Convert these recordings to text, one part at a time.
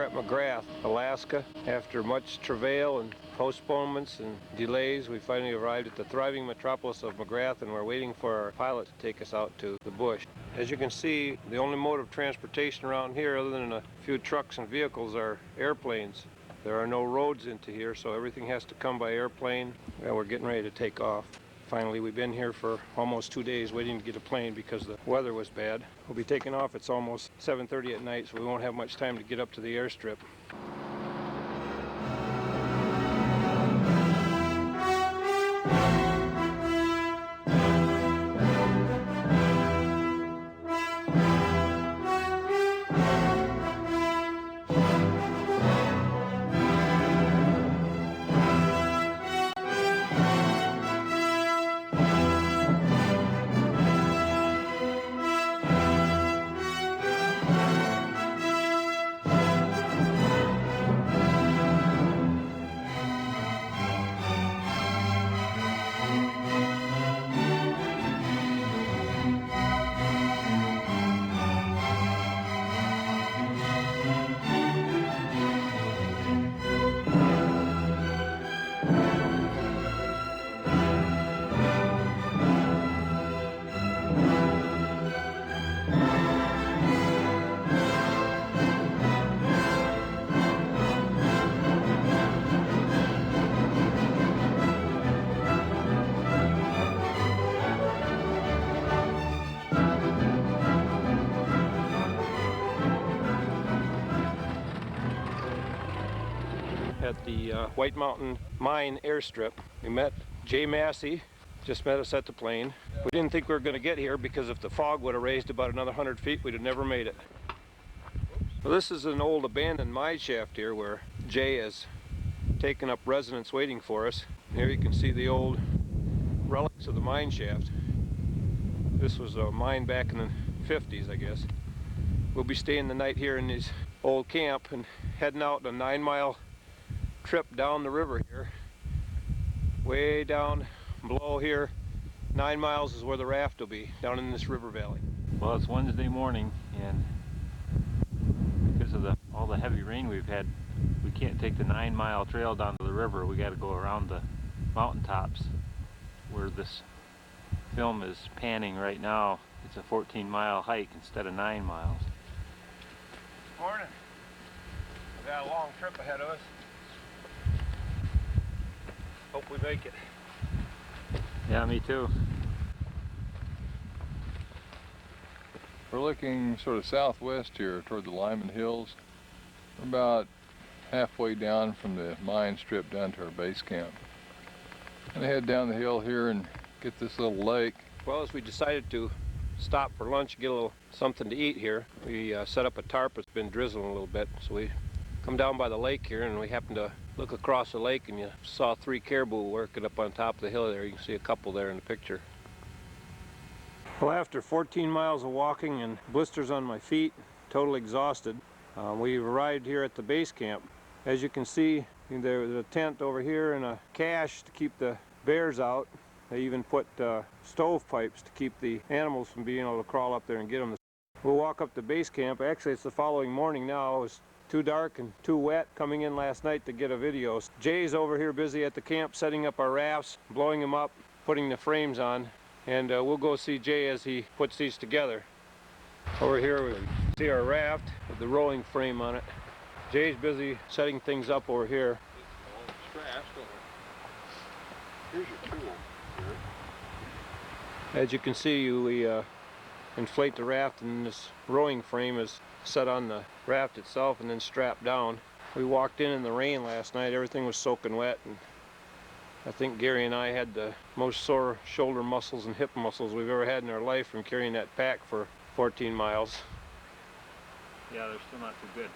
at McGrath, Alaska. After much travail and postponements and delays, we finally arrived at the thriving metropolis of McGrath, and we're waiting for our pilot to take us out to the bush. As you can see, the only mode of transportation around here, other than a few trucks and vehicles, are airplanes. There are no roads into here, so everything has to come by airplane. Well, we're getting ready to take off. Finally, we've been here for almost 2 days waiting to get a plane because the weather was bad. We'll be taking off. It's almost 7:30 at night, so we won't have much time to get up to the airstrip. At the White Mountain Mine airstrip, we met Jay Massey, just met us at the plane. We didn't think we were going to get here because if the fog would have raised about another 100 feet, we'd have never made it. Well, this is an old abandoned mine shaft here where Jay has taken up residence waiting for us. Here you can see the old relics of the mine shaft. This was a mine back in the 50s, I guess. We'll be staying the night here in this old camp and heading out a 9-mile trip down the river here. Way down below here, 9 miles is where the raft will be, down in this river valley. Well, it's Wednesday morning, and because of all the heavy rain we've had, we can't take the 9-mile trail down to the river. We got to go around the mountaintops where this film is panning right now. It's a 14-mile hike instead of 9 miles. Morning. We've got a long trip ahead of us. Hope we make it. Yeah, me too. We're looking sort of southwest here toward the Lyman Hills. We're about halfway down from the mine strip down to our base camp. And I head down the hill here and get this little lake. Well, as we decided to stop for lunch, get a little something to eat here, we set up a tarp. It's been drizzling a little bit, so we come down by the lake here, and we happened to look across the lake, and you saw 3 caribou working up on top of the hill there. You can see a couple there in the picture. Well, after 14 miles of walking and blisters on my feet, totally exhausted, we arrived here at the base camp. As you can see, there's a tent over here and a cache to keep the bears out. They even put stove pipes to keep the animals from being able to crawl up there and get them. We'll walk up to base camp. Actually, it's the following morning now. It was too dark and too wet coming in last night to get a video. Jay's over here busy at the camp setting up our rafts, blowing them up, putting the frames on, and we'll go see Jay as he puts these together. Over here we see our raft with the rolling frame on it. Jay's busy setting things up over here. Here's your tool. As you can see, we inflate the raft, and this rowing frame is set on the raft itself and then strapped down. We walked in the rain last night. Everything was soaking wet, and I think Gary and I had the most sore shoulder muscles and hip muscles we've ever had in our life from carrying that pack for 14 miles. Yeah, they're still not too good.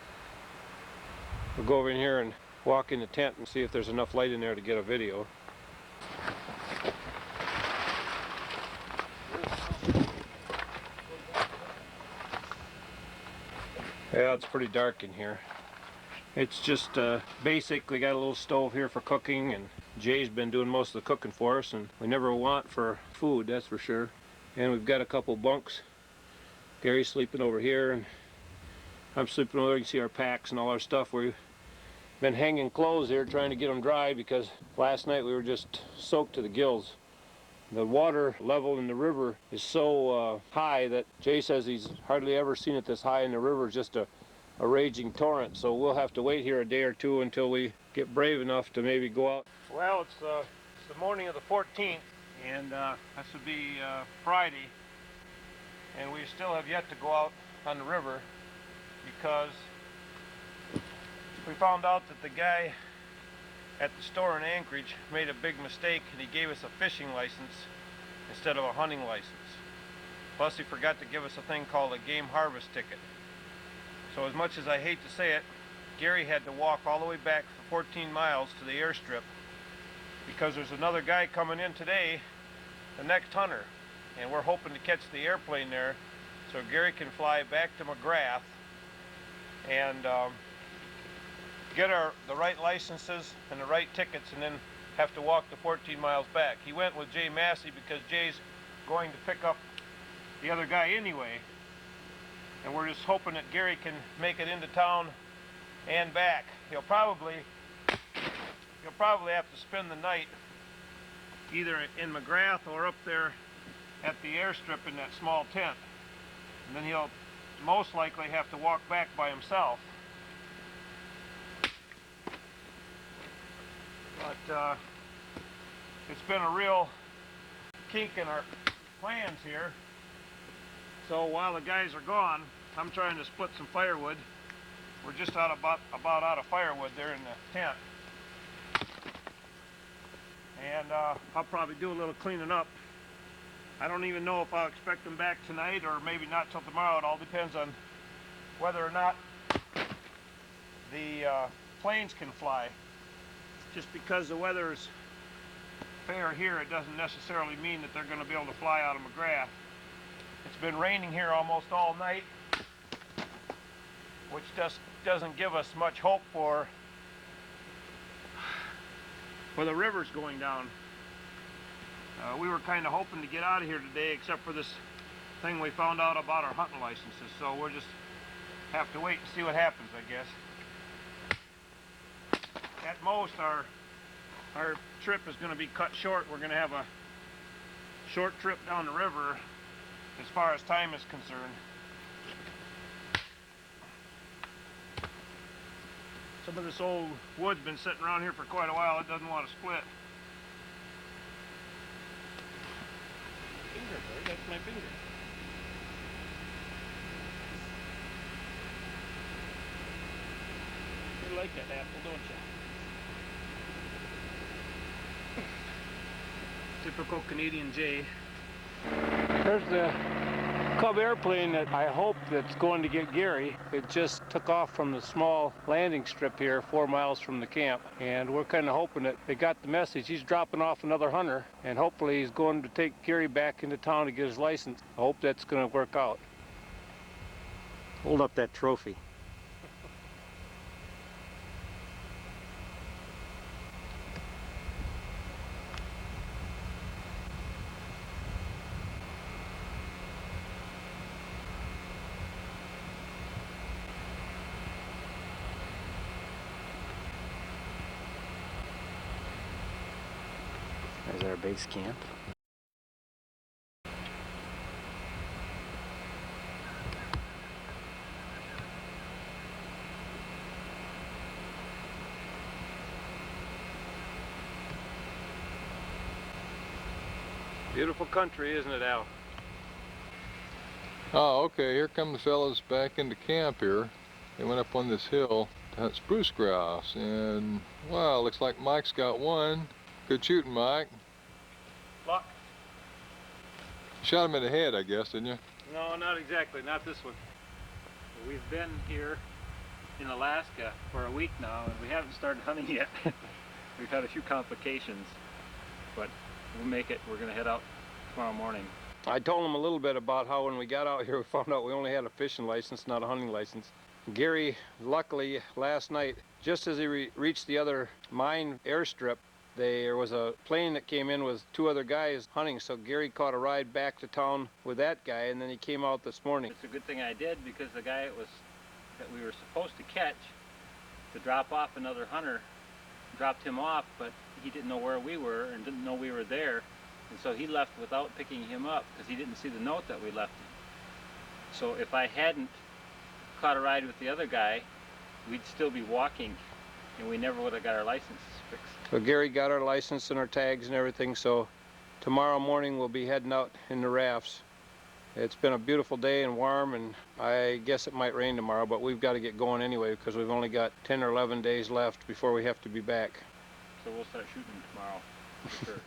We'll go over in here and walk in the tent and see if there's enough light in there to get a video. Yeah, it's pretty dark in here. It's just basically got a little stove here for cooking, and Jay's been doing most of the cooking for us, and we never want for food, that's for sure. And we've got a couple bunks. Gary's sleeping over here, and I'm sleeping over there. You can see our packs and all our stuff. We've been hanging clothes here trying to get them dry because last night we were just soaked to the gills. The water level in the river is so high that Jay says he's hardly ever seen it this high in the river. It's just a raging torrent. So we'll have to wait here a day or two until we get brave enough to maybe go out. Well, it's the morning of the 14th, and this would be Friday, and we still have yet to go out on the river because we found out that the guy at the store in Anchorage made a big mistake, and he gave us a fishing license instead of a hunting license. Plus he forgot to give us a thing called a game harvest ticket. So as much as I hate to say it, Gary had to walk all the way back for 14 miles to the airstrip because there's another guy coming in today, the next hunter, and we're hoping to catch the airplane there so Gary can fly back to McGrath and get the right licenses and the right tickets, and then have to walk the 14 miles back. He went with Jay Massey because Jay's going to pick up the other guy anyway, and we're just hoping that Gary can make it into town and back. He'll probably have to spend the night either in McGrath or up there at the airstrip in that small tent, and then he'll most likely have to walk back by himself. But it's been a real kink in our plans here. So while the guys are gone, I'm trying to split some firewood. We're just about out of firewood there in the tent. And I'll probably do a little cleaning up. I don't even know if I'll expect them back tonight or maybe not till tomorrow. It all depends on whether or not the planes can fly. Just because the weather is fair here, it doesn't necessarily mean that they're going to be able to fly out of McGrath. It's been raining here almost all night, which just doesn't give us much hope for the rivers going down. We were kind of hoping to get out of here today, except for this thing we found out about our hunting licenses. So we'll just have to wait and see what happens, I guess. At most, our trip is going to be cut short. We're going to have a short trip down the river as far as time is concerned. Some of this old wood's been sitting around here for quite a while. It doesn't want to split. Finger, bird. That's my finger. You like that apple, don't you? Typical Canadian Jay. There's the Cub airplane that I hope that's going to get Gary. It just took off from the small landing strip here 4 miles from the camp, and we're kind of hoping that they got the message. He's dropping off another hunter, and hopefully he's going to take Gary back into town to get his license. I hope that's going to work out. Hold up that trophy. There's our base camp. Beautiful country, isn't it, Al? Oh, okay, here come the fellas back into camp here. They went up on this hill to hunt spruce grouse, and wow, looks like Mike's got one. Good shooting, Mike. Luck. You shot him in the head, I guess, didn't you? No, not exactly, not this one. We've been here in Alaska for a week now, and we haven't started hunting yet. We've had a few complications, but we'll make it. We're going to head out tomorrow morning. I told him a little bit about how when we got out here we found out we only had a fishing license, not a hunting license. Gary, luckily, last night, just as he reached the other mine airstrip, there was a plane that came in with 2 other guys hunting, so Gary caught a ride back to town with that guy, and then he came out this morning. It's a good thing I did, because the guy that was that we were supposed to catch to drop off another hunter. Dropped him off, but he didn't know where we were and didn't know we were there, and so he left without picking him up because he didn't see the note that we left him. So if I hadn't caught a ride with the other guy, we'd still be walking and we never would have got our licenses fixed. So Gary got our license and our tags and everything, so tomorrow morning we'll be heading out in the rafts. It's been a beautiful day and warm, and I guess it might rain tomorrow, but we've got to get going anyway because we've only got 10 or 11 days left before we have to be back. So we'll start shooting tomorrow, for sure.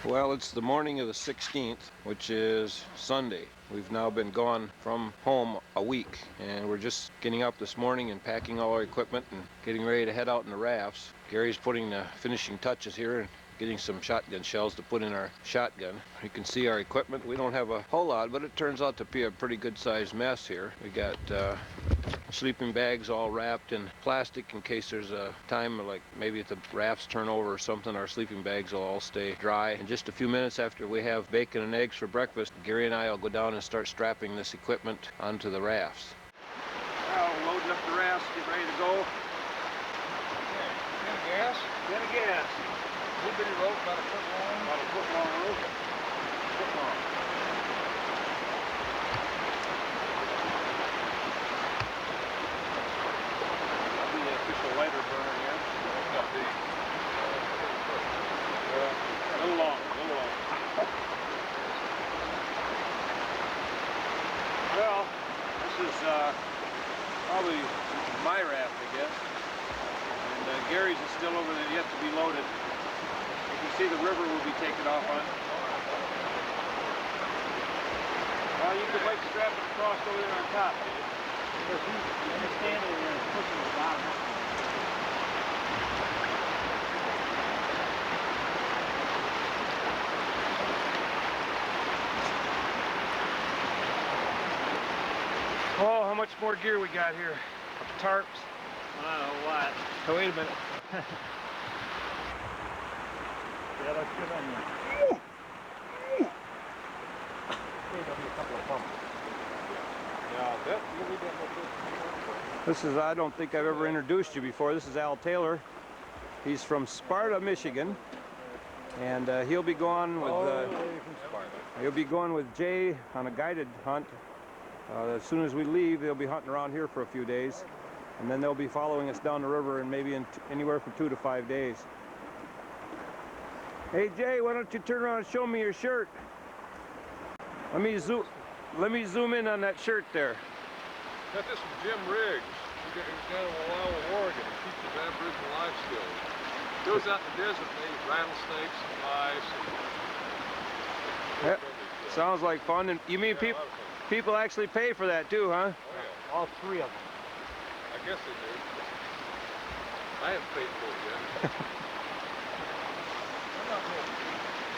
Well, it's the morning of the 16th, which is Sunday. We've now been gone from home a week, and we're just getting up this morning and packing all our equipment and getting ready to head out in the rafts. Gary's putting the finishing touches here and getting some shotgun shells to put in our shotgun. You can see our equipment. We don't have a whole lot, but it turns out to be a pretty good sized mess here. We got sleeping bags all wrapped in plastic in case there's a time like maybe if the rafts turn over or something, our sleeping bags will all stay dry. In just a few minutes after we have bacon and eggs for breakfast, Gary and I will go down and start strapping this equipment onto the rafts. Well, loading up the rafts, get ready to go. Get a gas? Get a gas. Little bitty rope, about a foot long. About a foot long rope. Foot long. That'll be the official lighter burner here. Not big. A little long, a little long. Well, this is probably my raft, I guess. And Gary's is still over there, yet to be loaded. You can see the river will be taken off on. Well, you could like strap it across over there on top. Because you understand it, you're pushing the bottom. Oh, how much more gear we got here? Tarps. I don't know what. Oh, wait a minute. Yeah, that's good on you. There'll be a couple of bumps. Yeah, that really doesn't. This is, I don't think I've ever introduced you before. This is Al Taylor. He's from Sparta, Michigan. And he'll be going with Jay on a guided hunt. As soon as we leave, they'll be hunting around here for a few days. And then they'll be following us down the river and maybe anywhere from 2 to 5 days. Hey Jay, why don't you turn around and show me your shirt? Let me zoom in on that shirt there. Got this from Jim Riggs. He's down in Wallowa, Oregon. He teaches Aboriginal life skills. Goes out in the desert and eats rattlesnakes and mice. Yep. Sounds like fun. And you mean people actually pay for that too, huh? Oh, yeah. All three of them. I guess they do. I haven't paid for it yet.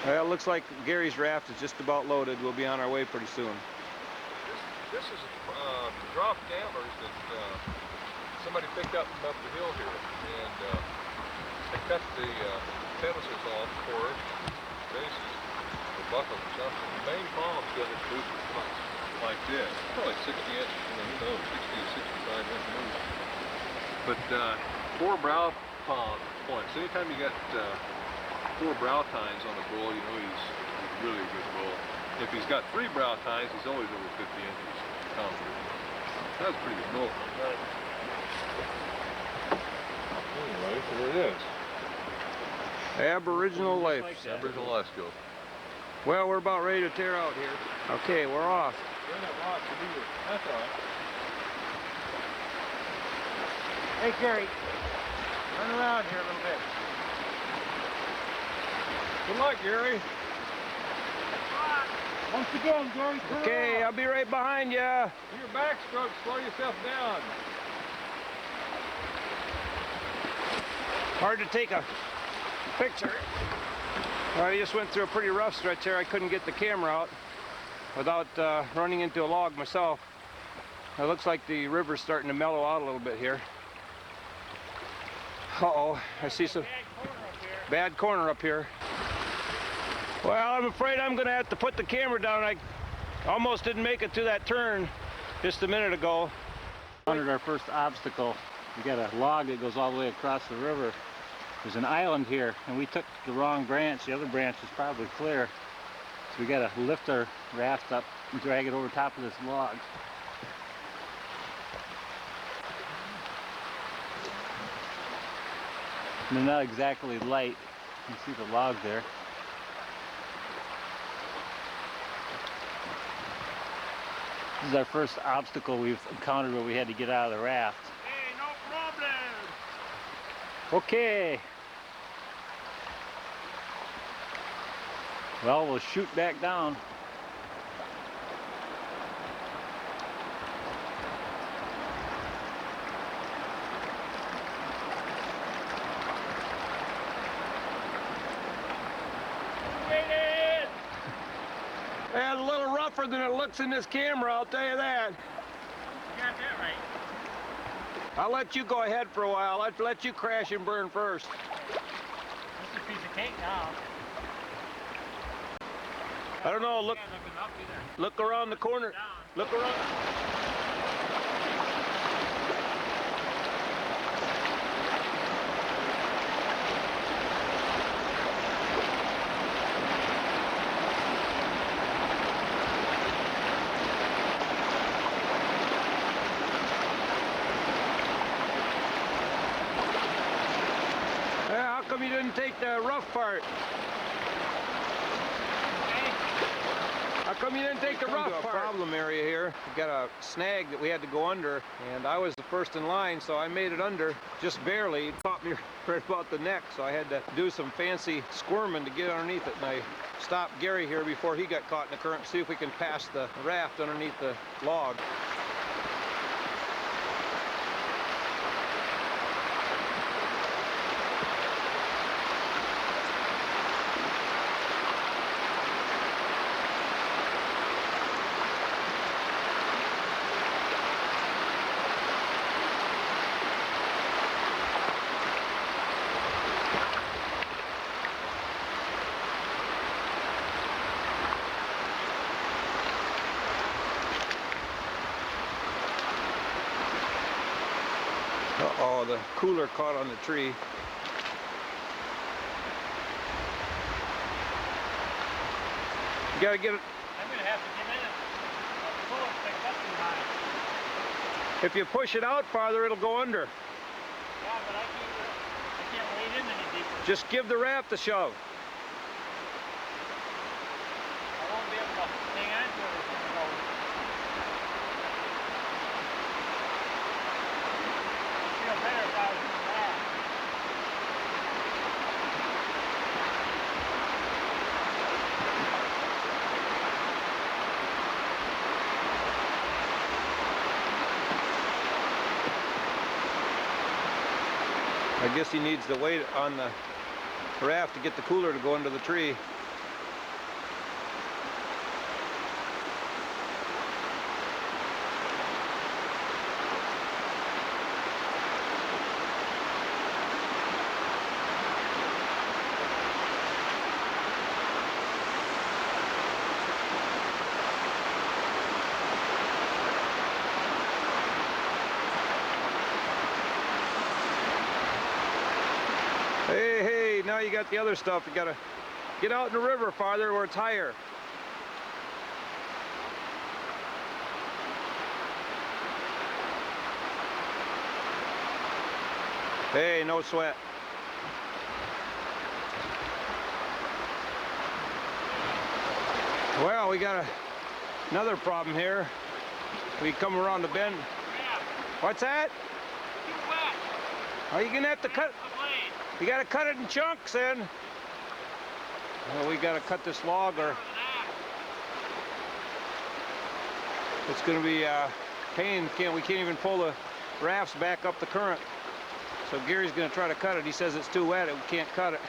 Well, it looks like Gary's raft is just about loaded. We'll be on our way pretty soon. This is dropped antlers that somebody picked up from up the hill here, and they cut the penises off for us, bases, or buckles or something. The main palm's got its boosters like this, probably 60 inch, who knows, 60 to 65 inch moose. But 4 brow points. So anytime you got 4 brow tines on a bull, you know he's really a good bull. If he's got 3 brow tines, he's always over 50 inches. That's a pretty good bull. Right. Anyway, so there it is. Aboriginal life. Like Aboriginal life skills. Well, we're about ready to tear out here. Okay, we're off. That's all right. Hey Gary, run around here a little bit. Good luck, Gary. Once again, Gary, turn Okay, around. I'll be right behind you. Your backstroke, slow yourself down. Hard to take a picture. I just went through a pretty rough stretch there. I couldn't get the camera out without running into a log myself. It looks like the river's starting to mellow out a little bit here. Uh-oh, I see some bad corner up here. Well, I'm afraid I'm going to have to put the camera down. I almost didn't make it to that turn just a minute ago. Encountered our first obstacle. We got a log that goes all the way across the river. There's an island here, and we took the wrong branch. The other branch is probably clear. So we got to lift our raft up and drag it over top of this log. And they're not exactly light. You can see the log there. This is our first obstacle we've encountered where we had to get out of the raft. Hey, no problem. Okay. Well, we'll shoot back down. That's a little rougher than it looks in this camera, I'll tell you that. You got that right. I'll let you go ahead for a while. I'll let you crash and burn first. This is a piece of cake now. I don't know, look, Can't looking up either. look around the corner. Down. Look around. Yeah, how come you didn't take the rough part? How come you didn't take the rough part? Problem area here. We got a snag that we had to go under, and I was the first in line, so I made it under just barely. It caught me right about the neck, so I had to do some fancy squirming to get underneath it. And I stopped Gary here before he got caught in the current, see if we can pass the raft underneath the log. Uh-oh, the cooler caught on the tree. I'm You gotta get it. gonna have to get in it. The cooler's picked up too high. If you push it out farther, it'll go under. Yeah, but I can't wade in any deeper. Just give the raft a shove. I won't be able to hang on to it if it goes. Feel better if I was in the raft. I guess he needs the weight on the raft to get the cooler to go under the tree. Hey, now you got the other stuff. You gotta get out in the river farther where it's higher. Hey, no sweat. Well, we got another problem here. We come around the bend. Yeah, What's that? too wet. Are you gonna have to cut? The blade. You gotta cut it in chunks then. Well, we gotta cut this log or With an axe. it's gonna be pain. We can't even pull the rafts back up the current. So Gary's gonna try to cut it. He says it's too wet, we can't cut it.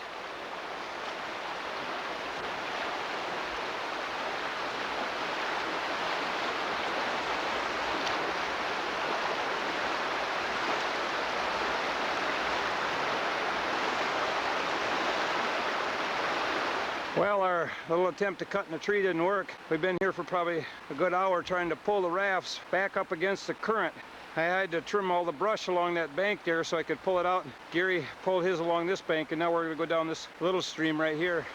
Well, our little attempt to cut in the tree didn't work. We've been here for probably a good hour trying to pull the rafts back up against the current. I had to trim all the brush along that bank there so I could pull it out. Gary pulled his along this bank, and now we're going to go down this little stream right here.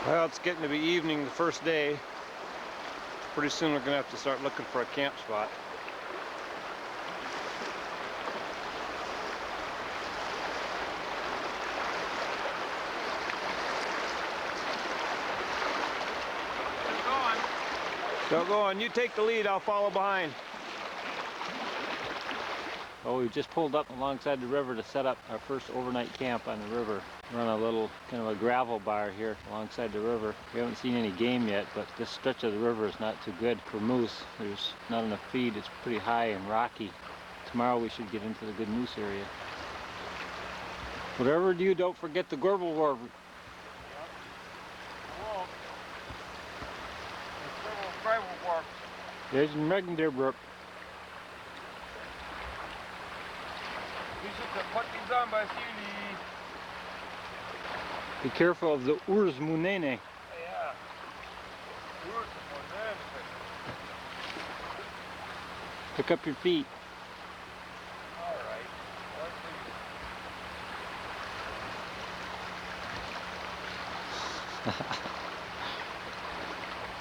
Well, it's getting to be evening the first day. Pretty soon we're going to have to start looking for a camp spot. Go on, you take the lead, I'll follow behind. Well, we just pulled up alongside the river to set up our first overnight camp on the river. We're on a little kind of a gravel bar here alongside the river. We haven't seen any game yet, but this stretch of the river is not too good for moose. There's not enough feed, it's pretty high and rocky. Tomorrow we should get into the good moose area. Whatever you do, don't forget the Gorble. There's Megenderbrook. Be careful of the Ursmunene. Yeah. Pick up your feet.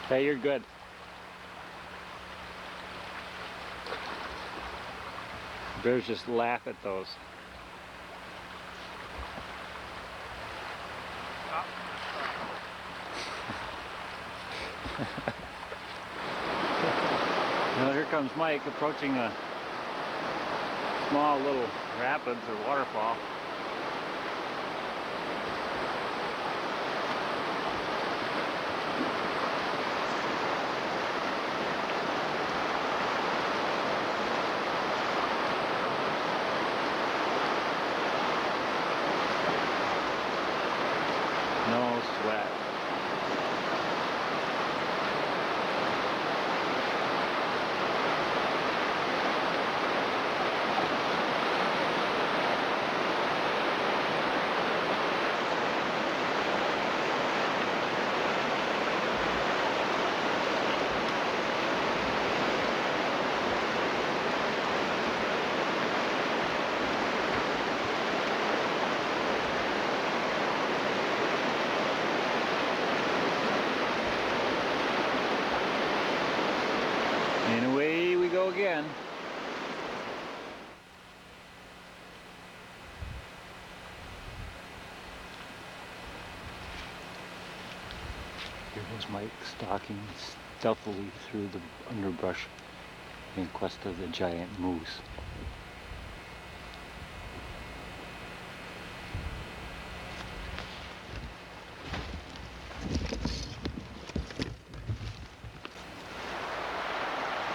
Okay, you're good. Bears just laugh at those. Now here comes Mike approaching a small little rapids or waterfall. No sweat. And away we go again. Here goes Mike stalking stealthily through the underbrush in quest of the giant moose.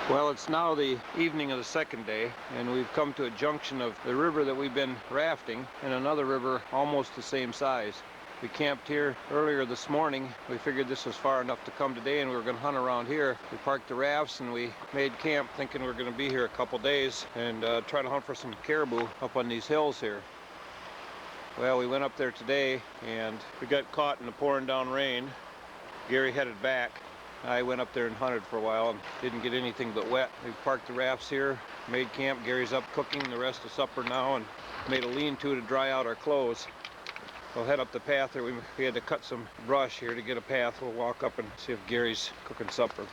Well, it's now the evening of the second day, and we've come to a junction of the river that we've been rafting and another river almost the same size. We camped here earlier this morning. We figured this was far enough to come today, and we were going to hunt around here. We parked the rafts and we made camp thinking we were going to be here a couple days and try to hunt for some caribou up on these hills here. Well, we went up there today and we got caught in the pouring down rain. Gary headed back. I went up there and hunted for a while and didn't get anything but wet. We parked the rafts here, made camp. Gary's up cooking the rest of supper now and made a lean-to to dry out our clothes. We'll head up the path there. We had to cut some brush here to get a path. We'll walk up and see if Gary's cooking supper.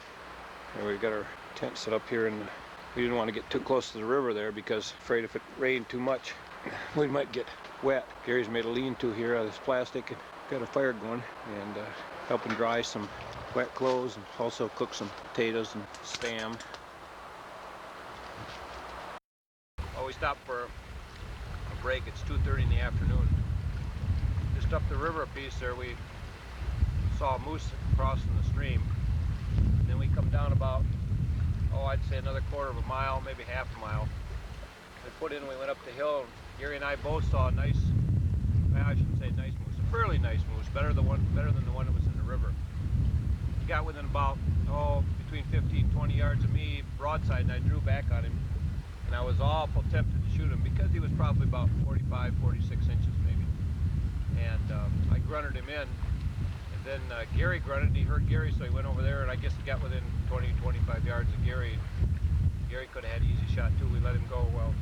And we've got our tent set up here, and we didn't want to get too close to the river there because afraid if it rained too much, we might get wet. Gary's made a lean-to here out of this plastic and got a fire going and helping dry some wet clothes, and also cook some potatoes and spam. Oh, we stopped for a break. It's 2:30 in the afternoon. Just up the river a piece there, we saw a moose crossing the stream. And then we come down about, I'd say another quarter of a mile, maybe half a mile. We put in, we went up the hill, and Gary and I both saw a nice, well, I shouldn't say nice moose, a fairly nice moose, better than the one that was in the river. He got within about, between 15 and 20 yards of me, broadside, and I drew back on him. And I was awful tempted to shoot him because he was probably about 45, 46 inches maybe. And I grunted him in, and then Gary grunted. He heard Gary, so he went over there, and I guess he got within 20, 25 yards of Gary. Gary could have had an easy shot too. We let him go. Well,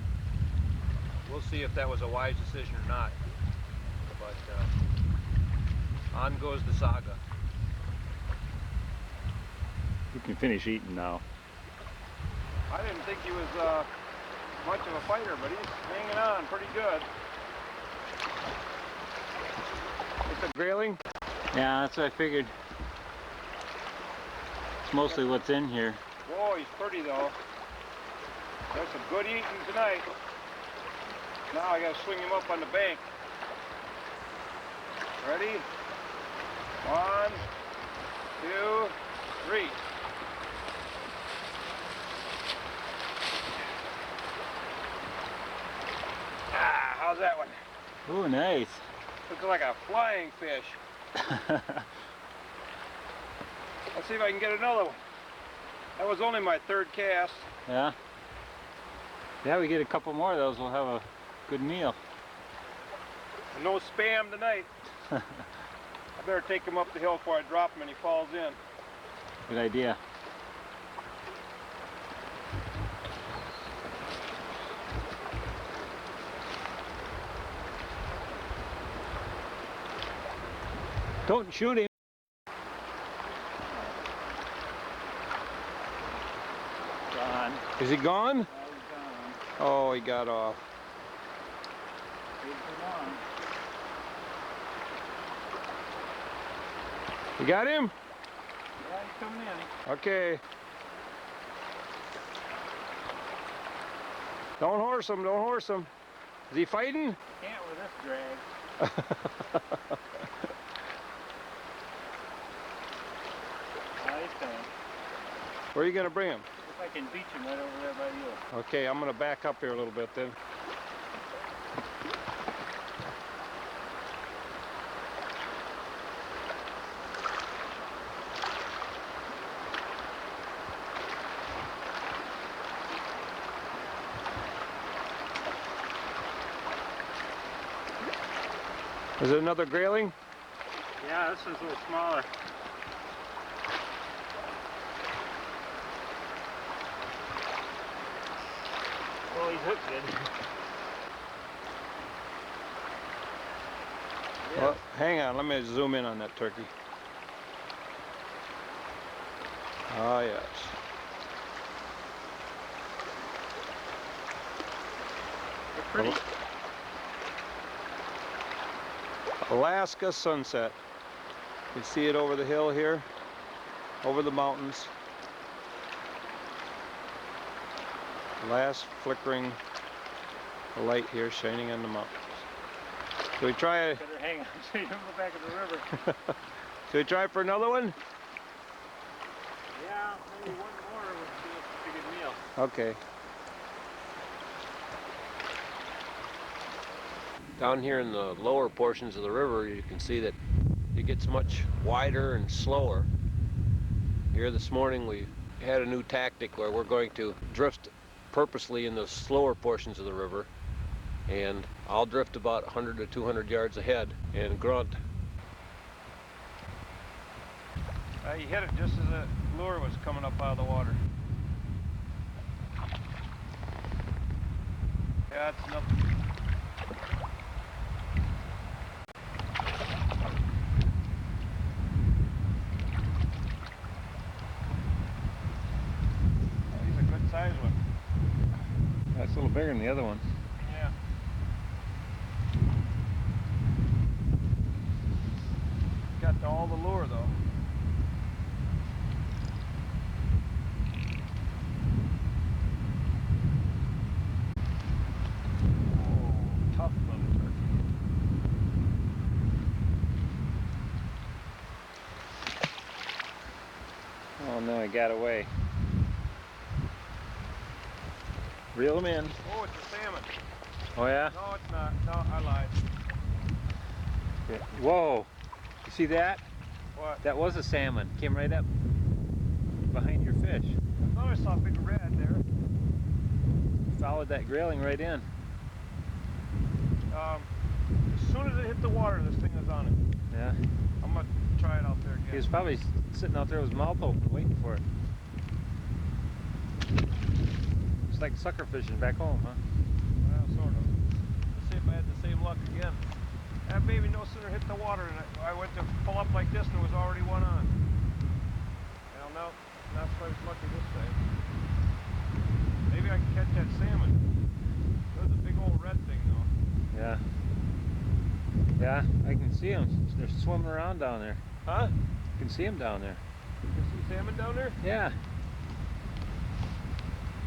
we'll see if that was a wise decision or not. But on goes the saga. You can finish eating now. I didn't think he was much of a fighter, but he's hanging on pretty good. It's a grayling? Yeah, that's what I figured. It's mostly what's in here. Whoa, he's pretty though. There's some good eating tonight. Now I gotta swing him up on the bank. Ready? 1, 2, 3. Ah, how's that one? Oh, nice. Looks like a flying fish. Let's see if I can get another one. That was only my 3rd cast. Yeah. Yeah, we get a couple more of those, we'll have a good meal. And no spam tonight. I better take him up the hill before I drop him and he falls in. Good idea. Don't shoot him. Gone. Is he gone? Oh, he's gone. Oh, he got off. He's gone. You got him? Yeah, he's coming in. Okay. Don't horse him, don't horse him. Is he fighting? Can't with this drag. Oh, he's coming. Where are you going to bring him? If I can beach him right over there by you. Okay, I'm going to back up here a little bit then. Is it another grayling? Yeah, this is a little smaller. Oh, he's hooked good. Well, hang on, let me zoom in on that turkey. Ah, yes. They're pretty. Alaska sunset. You can see it over the hill here, over the mountains. Last flickering light here shining on the mountains. Should we try Better hang on so you don't go back in the river. Should we try for another one? Yeah, maybe one more would be a pretty good meal. Okay. Down here in the lower portions of the river, you can see that it gets much wider and slower. Here this morning we had a new tactic where we're going to drift purposely in the slower portions of the river, and I'll drift about 100 to 200 yards ahead and grunt. You hit it just as the lure was coming up out of the water. Yeah, it's nothing. He's a good sized one. That's a little bigger than the other one. Yeah. Got all the lure though. Oh, tough little turkey. Oh no, he got away. Reel him in. Oh, it's a salmon. Oh yeah? No, it's not. No, I lied. Yeah. Whoa! You see that? What? That was a salmon. Came right up behind your fish. I thought I saw a big red there. Followed that grayling right in. As soon as it hit the water, this thing was on it. Yeah. I'm gonna try it out there again. He was probably sitting out there with his mouth open, waiting for it. It's like sucker fishing back home, huh? Well, sort of. Let's see if I had the same luck again. That baby no sooner hit the water and I went to pull up like this and there was already one on. Well, no, not quite as lucky this time. Maybe I can catch that salmon. There's a big old red thing though. Yeah. Yeah, I can see them. They're swimming around down there. Huh? You can see them down there. You see salmon down there? Yeah.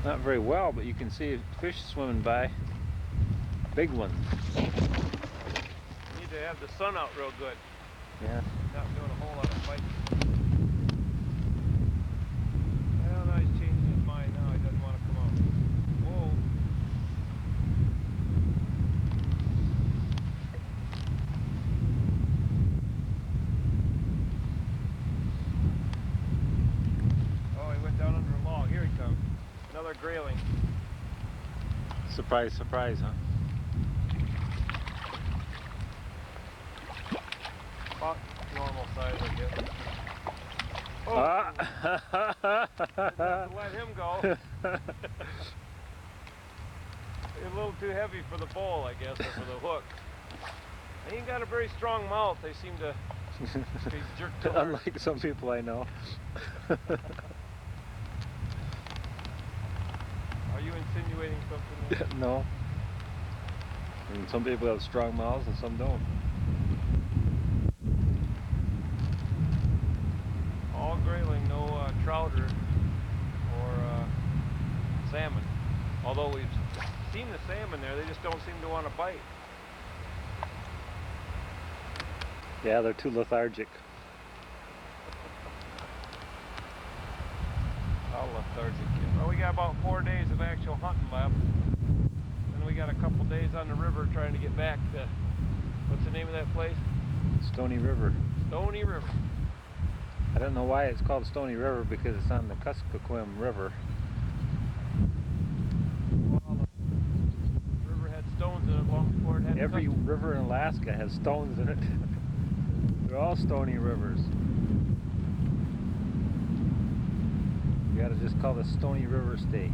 Not very well, but you can see fish swimming by. Big ones. Need to have the sun out real good. Yeah. Not doing a whole lot of fighting. Well, now he's changing his mind now. He doesn't want to come out. Whoa. Oh, he went down under a log. Here he comes. Another grayling. Surprise, surprise, huh? About normal size, I guess. Oh, let him go. He's a little too heavy for the bowl, I guess, or for the hook. He ain't got a very strong mouth. They seem to be jerked to Unlike some people I know. Are you insinuating something? No. And some people have strong mouths and some don't. All grayling, no trout or salmon. Although we've seen the salmon there, they just don't seem to want to bite. Yeah, they're too lethargic. How lethargic. Well, we got about 4 days of actual hunting left. Then we got a couple days on the river trying to get back to, what's the name of that place? Stony River. Stony River. I don't know why it's called Stony River because it's on the Kuskokwim River. Well, the river had stones in it long before it had Every custom. river in Alaska has stones in it. They're all stony rivers. You gotta just call the Stony River State.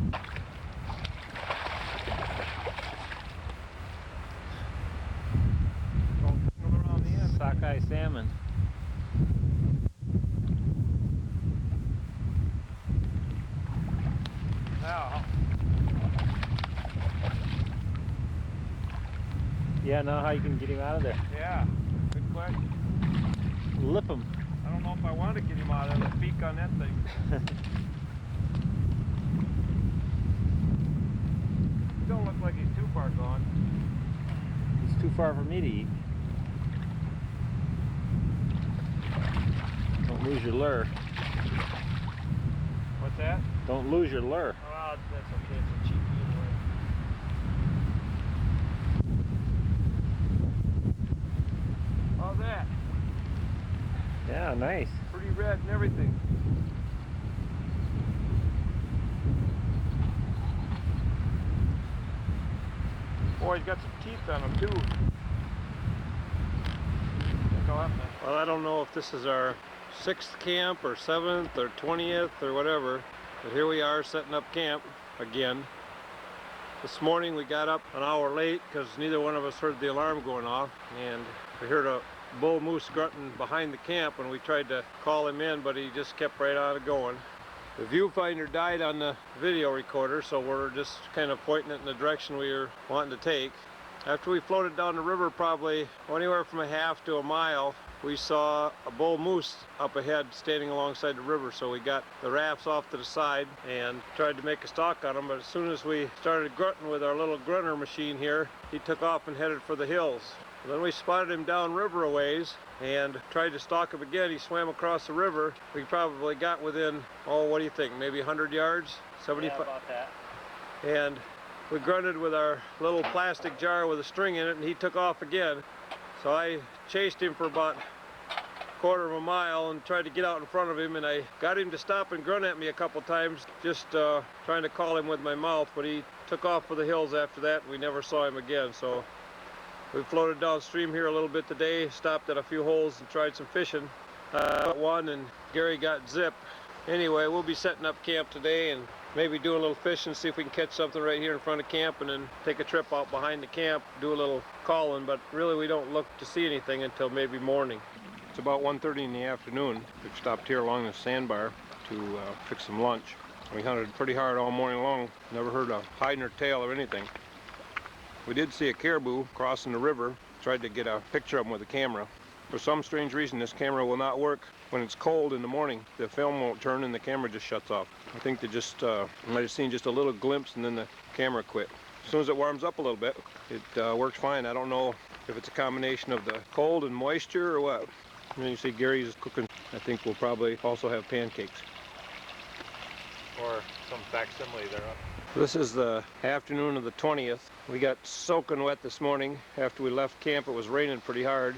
Around the end. Sockeye salmon. Now, Yeah, now how you can get him out of there? yeah, good question. Lip him. I don't know if I want to get him out of the beak on that thing. Don't look like he's too far gone. It's too far for me to eat. Don't lose your lure. What's that? Don't lose your lure. Oh, that's okay. It's a cheap anyway. How's that? Yeah, nice. Pretty red and everything. Boy, he's got some teeth on him too. Well, I don't know if this is our 6th camp or 7th or 20th or whatever, but here we are setting up camp again. This morning we got up an hour late because neither one of us heard the alarm going off, and we heard a bull moose grunting behind the camp and we tried to call him in, but he just kept right on going. The viewfinder died on the video recorder, so we're just kind of pointing it in the direction we were wanting to take. After we floated down the river probably anywhere from a half to a mile, we saw a bull moose up ahead standing alongside the river, so we got the rafts off to the side and tried to make a stalk on him, but as soon as we started grunting with our little grunter machine here, he took off and headed for the hills. Then we spotted him down river a ways and tried to stalk him again. He swam across the river. We probably got within, oh, what do you think, maybe 100 yards? 75? Yeah, about that. And we grunted with our little plastic jar with a string in it, and he took off again. So I chased him for about a quarter of a mile and tried to get out in front of him, and I got him to stop and grunt at me a couple times, just trying to call him with my mouth, but he took off for the hills after that, and we never saw him again. So we floated downstream here a little bit today, stopped at a few holes and tried some fishing. got one and Gary got zip. Anyway, we'll be setting up camp today and maybe do a little fishing, see if we can catch something right here in front of camp, and then take a trip out behind the camp, do a little calling, but really we don't look to see anything until maybe morning. It's about 1:30 in the afternoon. We've stopped here along the sandbar to fix some lunch. We hunted pretty hard all morning long, never heard a hide nor tail or anything. We did see a caribou crossing the river, tried to get a picture of him with a camera. For some strange reason, this camera will not work when it's cold in the morning. The film won't turn and the camera just shuts off. I think they just might have seen just a little glimpse and then the camera quit. As soon as it warms up a little bit, it works fine. I don't know if it's a combination of the cold and moisture or what. And then you see Gary's cooking. I think we'll probably also have pancakes. Or some facsimile thereof. This is the afternoon of the 20th. We got soaking wet this morning. After we left camp, it was raining pretty hard.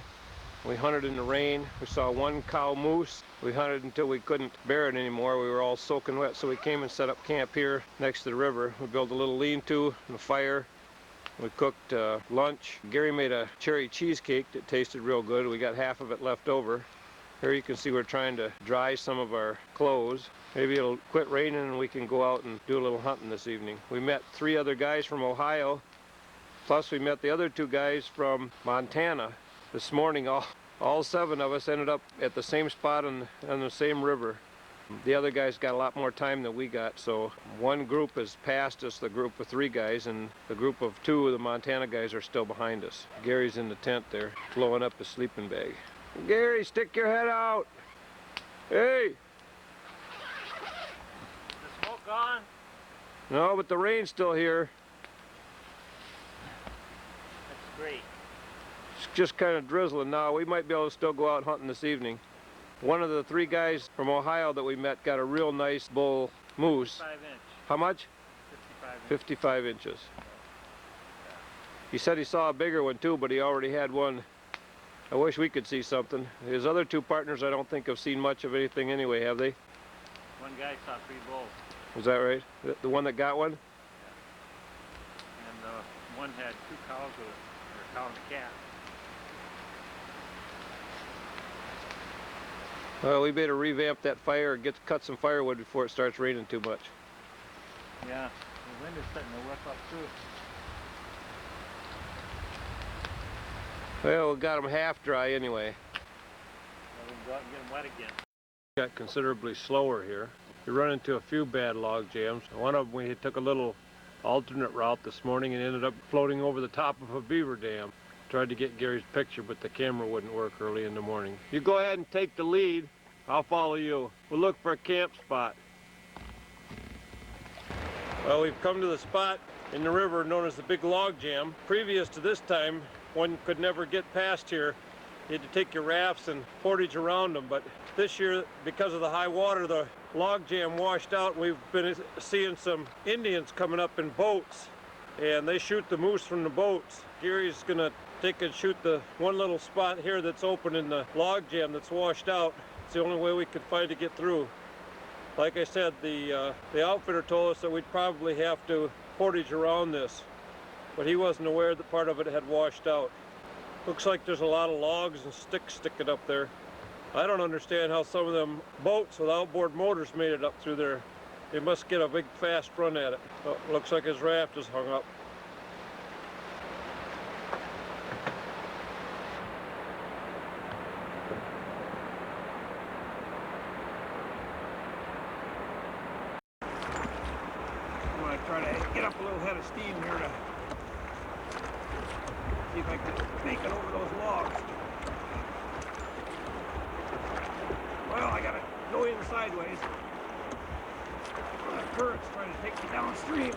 We hunted in the rain. We saw one cow moose. We hunted until we couldn't bear it anymore. We were all soaking wet, so we came and set up camp here next to the river. We built a little lean-to and a fire. We cooked lunch. Gary made a cherry cheesecake that tasted real good. We got half of it left over. Here you can see we're trying to dry some of our clothes. Maybe it'll quit raining and we can go out and do a little hunting this evening. We met 3 other guys from Ohio, plus we met the other 2 guys from Montana. This morning, all 7 of us ended up at the same spot on the same river. The other guys got a lot more time than we got, so one group has passed us, the group of 3 guys, and the group of 2 of the Montana guys are still behind us. Gary's in the tent there, blowing up his sleeping bag. Gary, stick your head out! Hey! The smoke gone? No, but the rain's still here. That's great. It's just kind of drizzling now. We might be able to still go out hunting this evening. One of the 3 guys from Ohio that we met got a real nice bull moose. 55 inch. How much? 55 inches. He said he saw a bigger one too, but he already had one. I wish we could see something. His other 2 partners I don't think have seen much of anything anyway, have they? One guy saw 3 bulls. Was that right? The one that got one? And one had 2 cows with a cow and a calf. Well, we better revamp that fire and cut some firewood before it starts raining too much. Yeah, the wind is starting to whip up too. Well, we got them half dry anyway. Well, we can go out and get them wet again. Got considerably slower here. We run into a few bad log jams. One of them we took a little alternate route this morning and ended up floating over the top of a beaver dam. Tried to get Gary's picture, but the camera wouldn't work early in the morning. You go ahead and take the lead. I'll follow you. We'll look for a camp spot. Well, we've come to the spot in the river known as the Big Log Jam. Previous to this time, one could never get past here. You had to take your rafts and portage around them, but this year, because of the high water, the log jam washed out. We've been seeing some Indians coming up in boats, and they shoot the moose from the boats. Gary's gonna take and shoot the one little spot here that's open in the log jam that's washed out. It's the only way we could find to get through. Like I said, the outfitter told us that we'd probably have to portage around this, but he wasn't aware that part of it had washed out. Looks like there's a lot of logs and sticks sticking up there. I don't understand how some of them boats with outboard motors made it up through there. They must get a big fast run at it. Oh, looks like his raft is hung up. I'm going to try to get up a little head of steam here to see if I can make it over those logs. Well, I gotta go in sideways. The current's trying to take me downstream.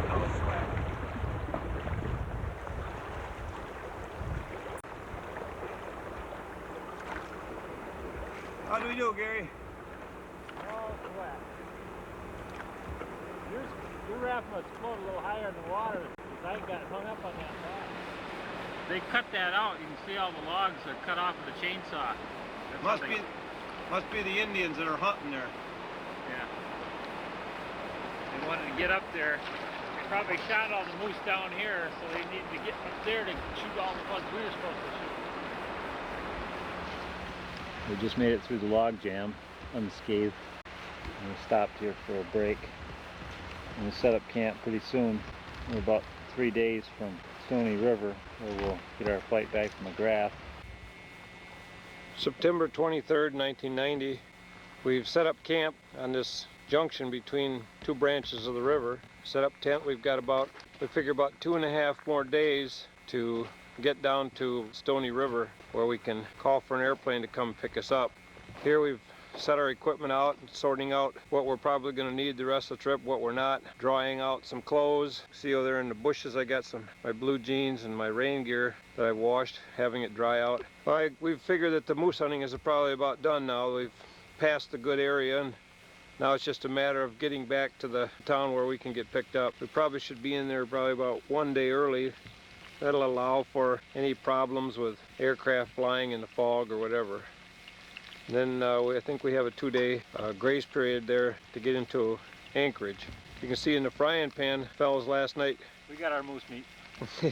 No sweat. How do we do, Gary? Oh, wet. Your raft must float a little higher in the water because I got hung up on that log. They cut that out. You can see all the logs are cut off with a chainsaw. That's Must be the Indians that are hunting there. Yeah. They wanted to get up there. They probably shot all the moose down here, so they needed to get up there to shoot all the ones we were supposed to shoot. We just made it through the log jam unscathed. And we stopped here for a break. And we set up camp pretty soon. We're about 3 days from Stony River, where we'll get our flight back from McGrath. September 23rd, 1990. We've set up camp on this junction between two branches of the river. Set up tent. We figure about 2.5 more days to get down to Stony River, where we can call for an airplane to come pick us up. Here we've set our equipment out, sorting out what we're probably going to need the rest of the trip, what we're not, drying out some clothes. See over there in the bushes I got my blue jeans and my rain gear that I've washed, having it dry out. We've figured that the moose hunting is probably about done now. We've passed the good area, and now it's just a matter of getting back to the town where we can get picked up. We probably should be in there probably about 1 day early. That'll allow for any problems with aircraft flying in the fog or whatever. Then I think we have a 2-day grace period there to get into Anchorage. You can see in the frying pan, fellas, last night. We got our moose meat.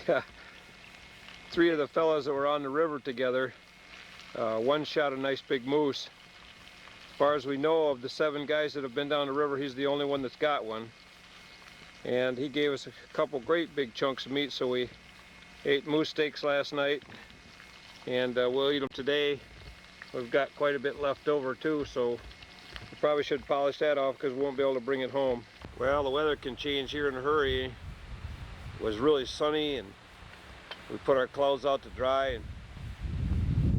Yeah. 3 of the fellas that were on the river together, one shot a nice big moose. As far as we know, of the 7 guys that have been down the river, he's the only one that's got one. And he gave us a couple great big chunks of meat, so we ate moose steaks last night, and we'll eat them today. We've got quite a bit left over too, so we probably should polish that off because we won't be able to bring it home. Well, the weather can change here in a hurry. It was really sunny, and we put our clothes out to dry, and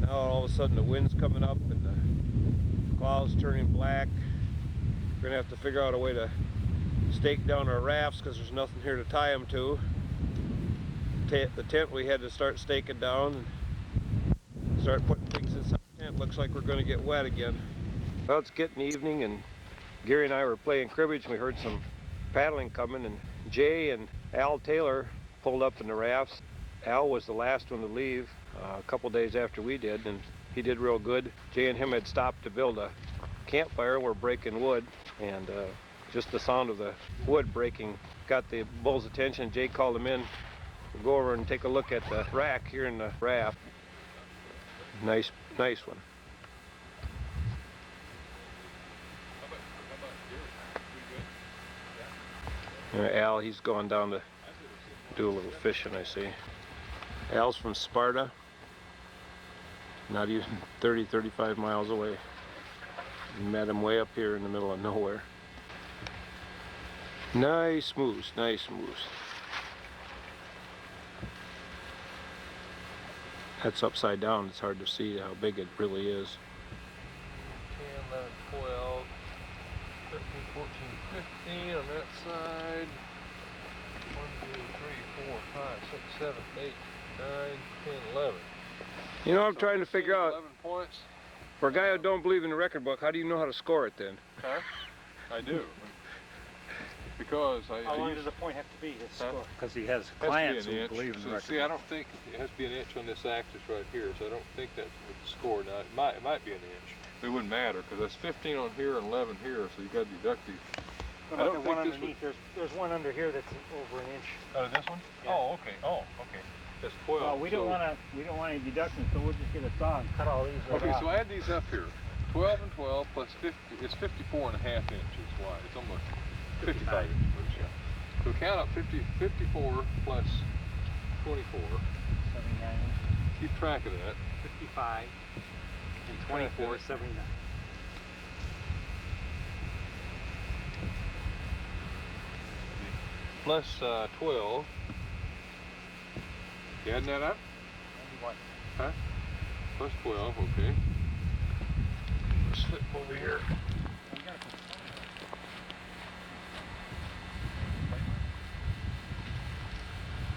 now all of a sudden the wind's coming up and the clouds turning black. We're gonna have to figure out a way to stake down our rafts because there's nothing here to tie them to. The tent we had to start staking down and start putting things inside the tent. Looks like we're going to get wet again. Well, it's getting evening, and Gary and I were playing cribbage, and we heard some paddling coming, and Jay and Al Taylor pulled up in the rafts. Al was the last one to leave a couple days after we did, and he did real good. Jay and him had stopped to build a campfire, and we're breaking wood, and just the sound of the wood breaking got the bull's attention. Jay called him in. We'll go over and take a look at the rack here in the raft. Nice one. Al, he's gone down to do a little fishing, I see. Al's from Sparta, not even 35 miles away. We met him way up here in the middle of nowhere. Nice moose, nice moose. That's upside down. It's hard to see how big it really is. 10, 11, 12, 13, 14, 15 on that side. 1, 2, 3, 4, 5, 6, 7, 8, 9, 10, 11. You know, I'm trying to figure out, 11 points. for a guy who don't believe in the record book, how do you know how to score it then? Huh? I do. Because How long does a point have to be to score? Because he has Has clients to be who an inch. believe in the So, record. see, I don't think it has to be an inch on this axis right here, so I don't think that would score. Now, it might be an inch. It wouldn't matter, because that's 15 on here and 11 here, so you got to deduct these. What about the one underneath? There's one under here that's over an inch. Oh, this one? Yeah. Oh, okay. Oh, okay. That's 12. Well, we don't want any deductions, so we'll just get a saw and cut all these right Okay, out. so add these up here. 12 and 12 plus 50, it's 54 and a half inches wide. It's almost 55 inches. Yeah. So count up 54 plus 24. 79, Keep track of that. 55, and 24 is 79. Plus 12. You adding that up? 91. Huh? Plus 12, okay. Let's flip over here.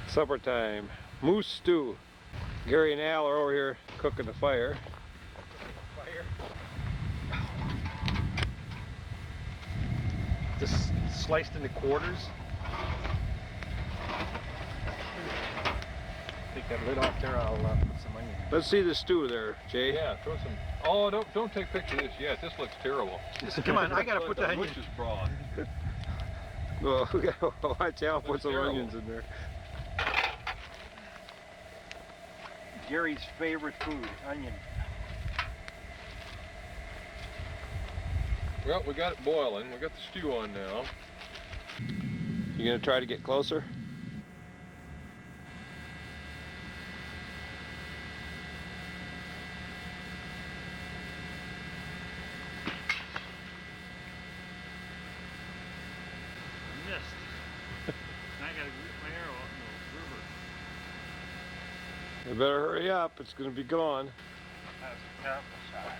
Supper time. Moose stew. Gary and Al are over here cooking the fire. Just sliced into quarters. Take that lid off there, I'll put some onion. Let's see the stew there, Jay. Yeah, throw some. Oh, don't take a picture of this yet. This looks terrible. Come on, I gotta put the the onion. butcher's broth. Well, watch out, put some onions in there. Jerry's favorite food, onion. Well, we got it boiling. We got the stew on now. You gonna try to get closer? Missed. I gotta get my arrow out in the river. You better hurry up, it's gonna be gone. That's a terrible shot.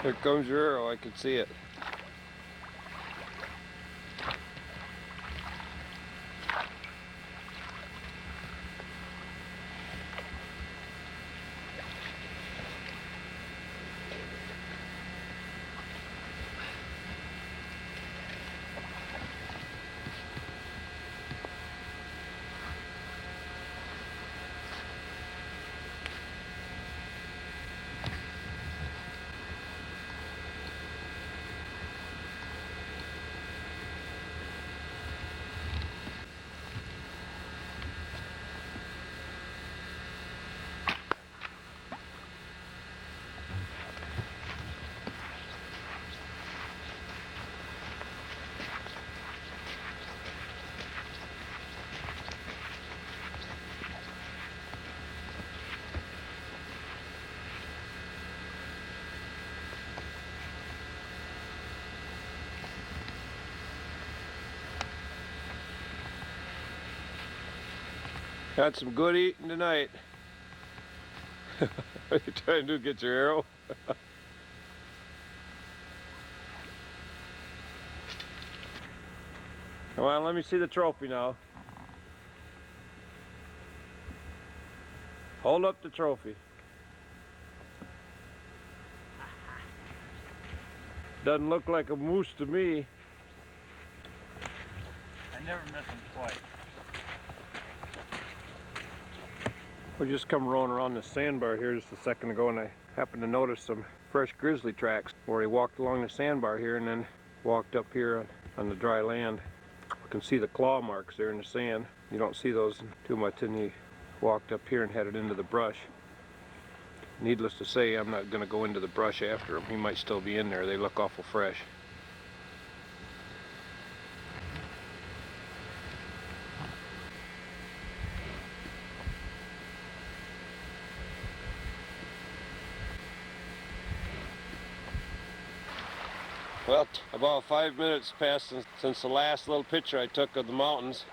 Here comes your arrow, I can see it. Got some good eating tonight. What are you trying to do, get your arrow? Come on, let me see the trophy now. Hold up the trophy. Doesn't look like a moose to me. I never miss them twice. We just come rolling around the sandbar here just a second ago, and I happened to notice some fresh grizzly tracks where he walked along the sandbar here and then walked up here on the dry land. You can see the claw marks there in the sand. You don't see those too much, and he walked up here and headed into the brush. Needless to say, I'm not going to go into the brush after him. He might still be in there. They look awful fresh. Well, about 5 minutes passed since the last little picture I took of the mountains,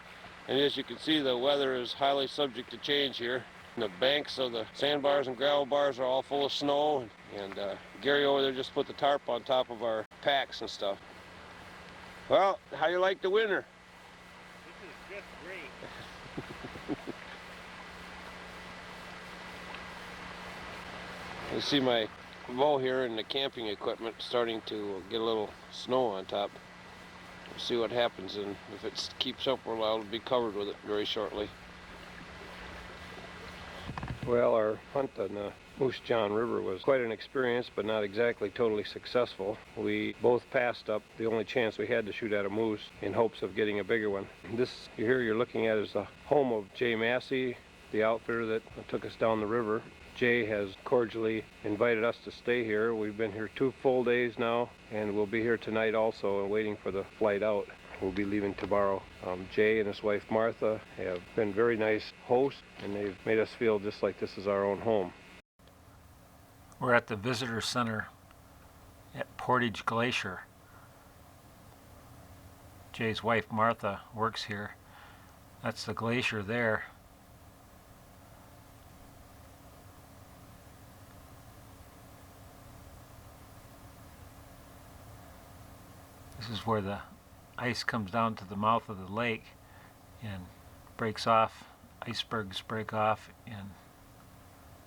and as you can see, the weather is highly subject to change here. And the banks of the sandbars and gravel bars are all full of snow, and Gary over there just put the tarp on top of our packs and stuff. Well, how you like the winter? This is just great. You see my bow here and the camping equipment starting to get a little snow on top. We'll see what happens, and if it keeps up for a while, it'll be covered with it very shortly. Well, our hunt on the Moose John River was quite an experience, but not exactly totally successful. We both passed up the only chance we had to shoot at a moose in hopes of getting a bigger one. This here you're looking at is the home of Jay Massey, the outfitter that took us down the river. Jay has cordially invited us to stay here. We've been here 2 full days now, and we'll be here tonight also and waiting for the flight out. We'll be leaving tomorrow. Jay and his wife Martha have been very nice hosts, and they've made us feel just like this is our own home. We're at the visitor center at Portage Glacier. Jay's wife Martha works here. That's the glacier there. This is where the ice comes down to the mouth of the lake and breaks off. Icebergs break off and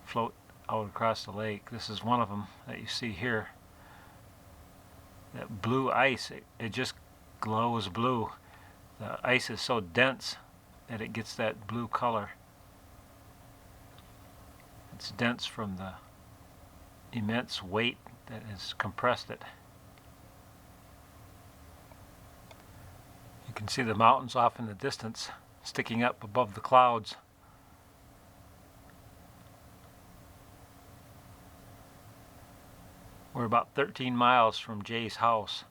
float out across the lake. This is one of them that you see here. That blue ice, it just glows blue. The ice is so dense that it gets that blue color. It's dense from the immense weight that has compressed it. You can see the mountains off in the distance sticking up above the clouds. We're about 13 miles from Jay's house.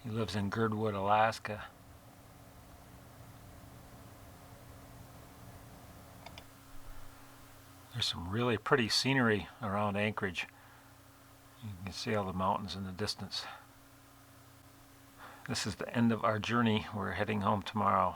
He lives in Girdwood, Alaska. There's some really pretty scenery around Anchorage. You can see all the mountains in the distance. This is the end of our journey. We're heading home tomorrow.